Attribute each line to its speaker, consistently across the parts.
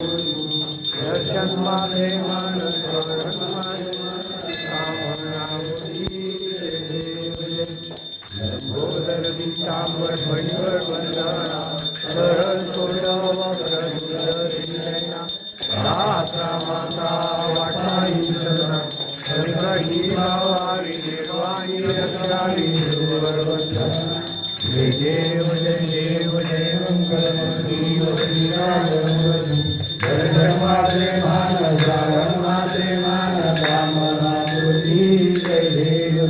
Speaker 1: दर्शन माझे मन बोधर विचांबर मणिवर वंदना सरळ सोडव प्रसुंदरीना दात्रा माता वाटाई सदना संकटी भावारी निर्वाणी रक्षावी सुवर्वंदना जय देव जय मंगलमूर्ती वसीराजवती दर्शन माझे मान जागरण माझे मान कामना तुझी जय देव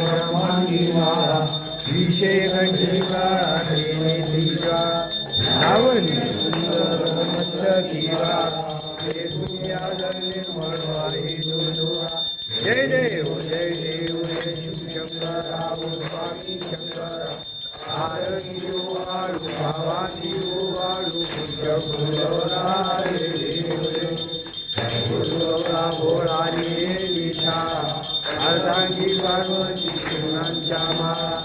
Speaker 1: ब्रह्मांगी माळा विषय घंटी काळा देवी काळा लावणी सुंदर मस्तकी काळा हे दुनिया निर्मळ आहे दुडोळा जय देव जय शिवशंकरा स्वामी शंकरा आरती वाळू भावानी वाळू पूज्य गुरुरा गुरुरा भोळा निशाळा अर्धांगी पार्वती शिवनांच्या माळा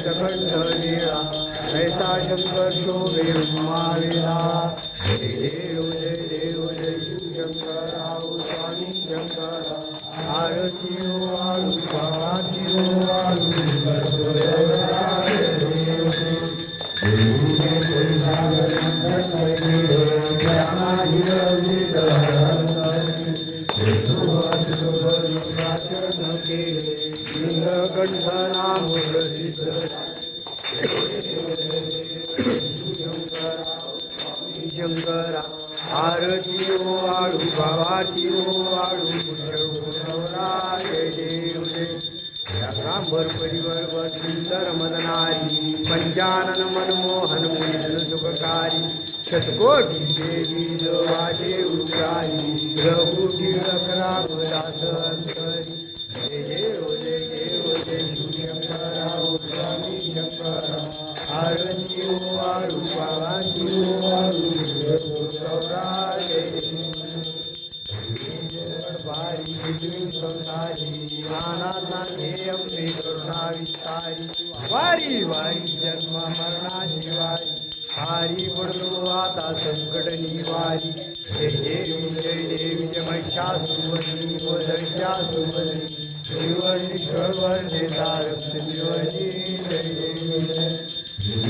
Speaker 1: कंठ निळा ऐसा शंकर शोभे उमाविला जय देव जय शिवशंकरा स्वामी शंकरा आरती वाळू भावाती वाळू शंकरा आरती वाळू भावाती वाळू जय देव कांबर परिवर सुंदर मदनारी पंचानन मनमोहन मुनिजन सुखकारी शतकोटी देवी वाजे उचारी रघुटी दास अंतरी जय देव जय शिवशंकरा स्वामी शंकरा आरती वाळू भावाती वाळू भारी पृथ्वी संसारी नाना अंबे करुणा विस्तारी वारी वारी जन्म मरणाची वारी हारी पडलो आता संकट निवारी जय देवी जय महिषासुरमर्दिनी व दर्शासुरमर्दिनी श्रीवर्णीश्वर देतारक्ष निवनी जय देवी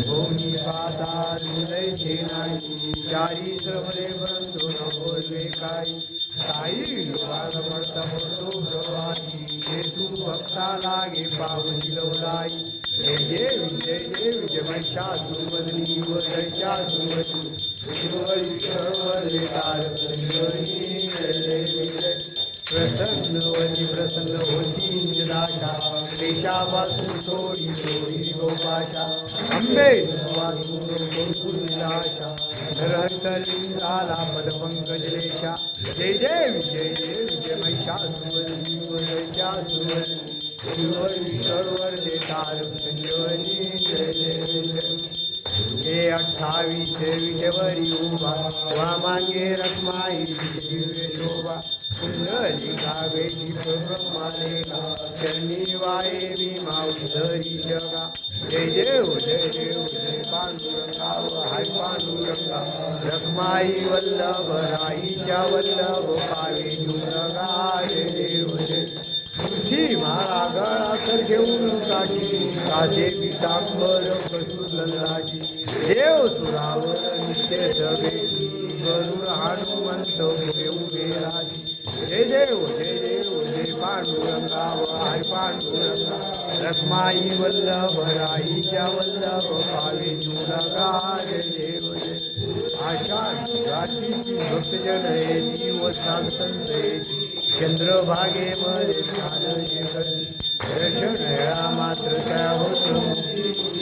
Speaker 1: भोनी पाता हृदय सेनाई चारी श्रमले परंतु न बोलवे काही साई लोकाला पडता पडतो प्रवाही हे तू भक्ता लागे पावशी लवलाई जय देवी जय महिषासुरमर्दिनी व दर्शासुरमर्दिनी श्रीवर्णीश्वर देतारक्ष निवनी जय देवी प्रसन्न होती दाशा देशापासून सोडी गोपाशा अंबे वाचून निराशा धरतलिंगाला पदपंकजलेशा जय जय महिषासुरमर्दिनी ईश्वर देतार संजीवनी जय हे 28 विजयवरी उभा वामांगे रखमाई दिव्य शोभा कुंडलिका वेशी ब्रह्मानेका चरणी वाये भीमा उधरी जगा जय देव जय पांडुरंगा हाय पांडुरंगा रखमाई वल्लभ राईच्या वल्लभ पावे जुनगा जय देव तुझी माळा गळा तर घेऊन काठी कासे पितांबर कसुरलाची देव सुरावर नित्य जगेची गरुड हनुमंत उभे राजी जय देव जय पांडुरंगा हाय पांडुरंगा रखमाई वल्लभ राईच्या वल्लभ पावे जुनगा जय देव आषाढी रात्रीची भक्तजन येती व सांत येती चंद्रभागेमध्ये दर्शन मात्र त्या होतो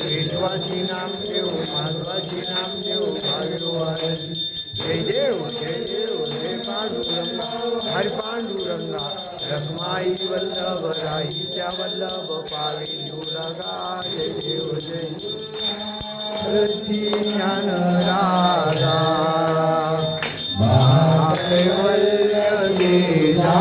Speaker 1: विश्वासी नाम देव माधवाची नाम देव भाग्यवान जय देव जय पांडुरंगा हरि पांडुरंगा रखमाई वल्लभ राईच्या वल्लभ पावे जुरगा जय देव जय ज्ञान राधा वल्लभेदा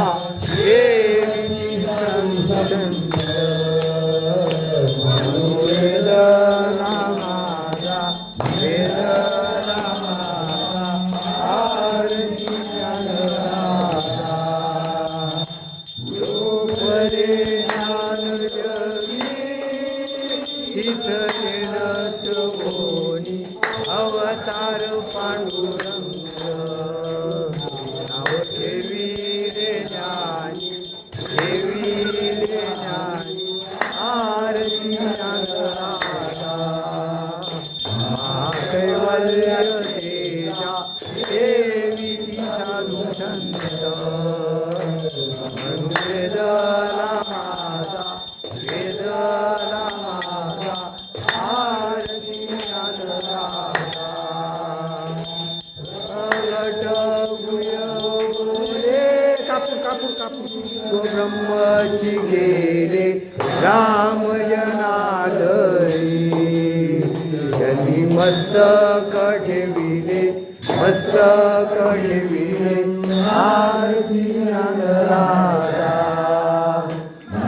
Speaker 1: वेदला माझा आरती ज्ञानदाता परे ज्ञान जगी इथे नत कोणी अवतार पांडुरंग नाव ठेविले ज्ञानी ठेविले ज्ञानी आरती ज्ञानदाता महाकैवल्य तेजा देवी साधू संत वेदला माझा वेदला माझा आरती ज्ञानदाता गट गुयवले कापूर कापूर कापूर तो ब्रह्मची गेले राम जनादरी त्यांनी मस्तक ठेविले मस्तक ठेविले आरती ज्ञानदाता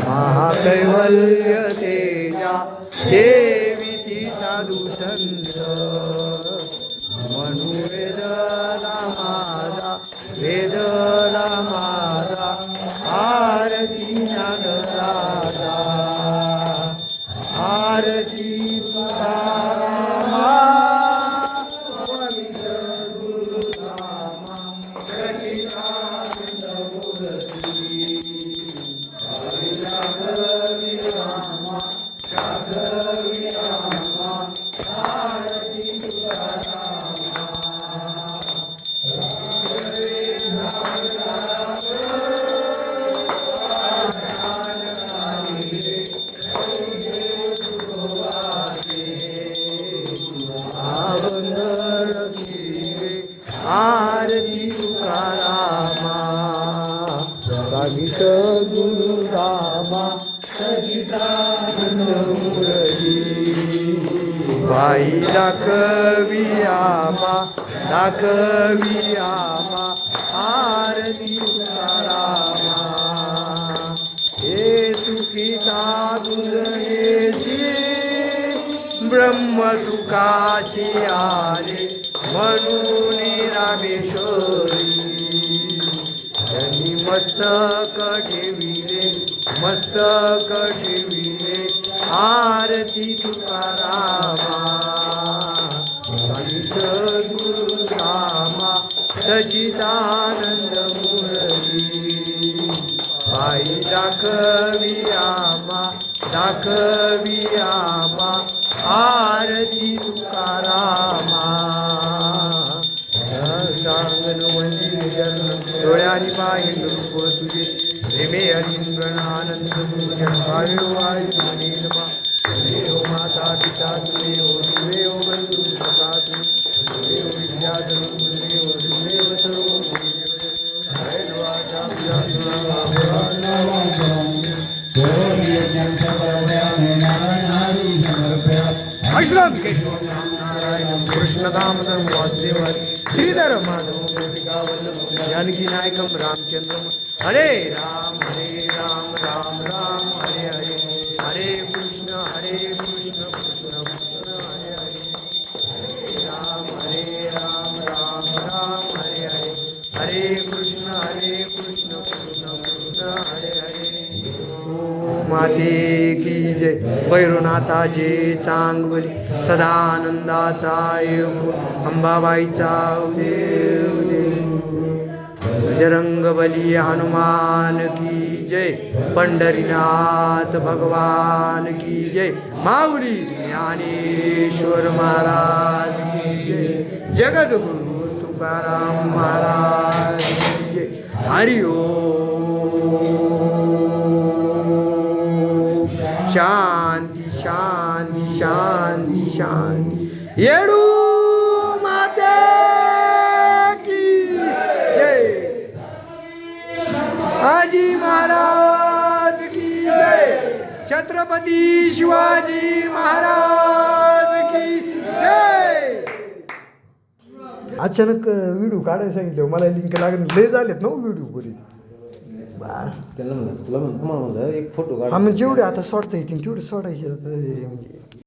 Speaker 1: महाकैवल्य तेजा सेविती साधू संत म्हणू वेदला माझा वेदला माझा आरती ज्ञानदाता आरती तुकारामा स्वामी सद्गुरु रामा सच्चिदानंद मूर्ती राघवी रामा राघवी रामा आरती तुकारामा आरती तुकारामा स्वामी सद्गुरु रामा सच्चिदानंद मूर्ती बाई दाखवी आमा आरती तुकारामा हे सुखिता तुझेची ब्रह्म सुखाची आले म्हणून रामेश्वरी त्यांनी मस्तक ठेविले आरती तुकारामा स्वामी सद्गुरु रामा सच्चिदानंद मूर्ती बाई दाखवी आमा आरती तुकारामा सांगन मंदिर जन्म डोळ्यानी पाहिलं रूप तुझे प्रेमे अनिंद्रण आनंद पूजन भावे वायुमा तुझे हो माता पिता तुझे हो तुझे हो बंधू सखा तुझे हो विद्याधन तुझे हो तुझे हो सर्व अश्रम केशव नारायण कृष्ण दामोदर वासुदेव श्रीधर माधव जानकी नायकम रामचंद्र हरे राम राम राम हरे हरे हरे कृष्ण कृष्ण कृष्ण हरे हरे राम राम राम हरे हरे हरे कृष्ण कृष्ण कृष्ण हरे हरे माते की जय भैरवनाथाचे चांगवली सदानंदाचा योग अंबाबाईचा उदे बजरंगबली हनुमान की जय पंढरीनाथ भगवान की जय माऊली ज्ञानेश्वर महाराज की जय जगद्गुरु तुकाराम महाराज की जय हरि ओम शांति शांति शांति शांति येडू माते की जय आजी महाराज की जय छत्रपती शिवाजी महाराज की जय अचानक व्हिडिओ काढायला सांगितलं मला लिंक लागत लय झालेत ना व्हिडिओ बरीच
Speaker 2: त्याला म्हणलं तुला म्हणलं एक फोटो काढ
Speaker 1: हा म्हणजे जेवढे आता सोडता येतील तेवढे सोडायचे म्हणजे